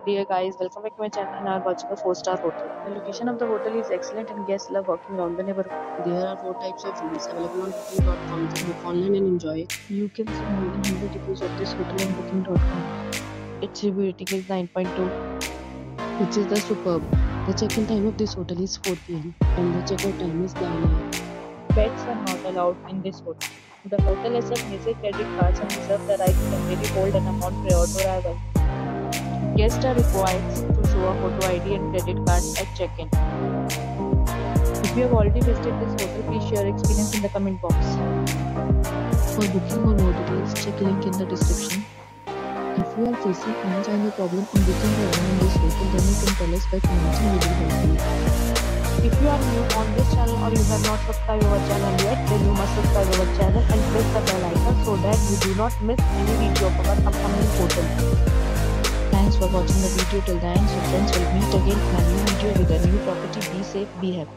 Dear guys, welcome back to my channel and are watching a 4-star hotel. The location of the hotel is excellent and guests love walking around the neighborhood. There are 4 types of rooms available on booking.com. You can book online and enjoy it. You can see more than 100 reviews of this hotel on booking.com. Its review rating is 9.2, which is the superb. The check-in time of this hotel is 4 p.m. and the check-out time is 9 a.m. Pets are not allowed in this hotel. The hotel accepts major credit cards and reserves the right to temporarily hold an amount prior to arrival. Guests are required to show a photo ID and credit card at check-in. If you have already visited this hotel, please share your experience in the comment box. For booking or more details, check link in the description. If you are facing any kind of problem in booking a room in this hotel, then you can tell us by commenting. We will help you. If you are new on this channel or you have not subscribed our channel yet, then you must subscribe our channel and press the bell icon so that you do not miss any video of our upcoming hotel. Thanks for watching the video till the end. So friends, will meet again in a new video with a new property. Be safe, be happy.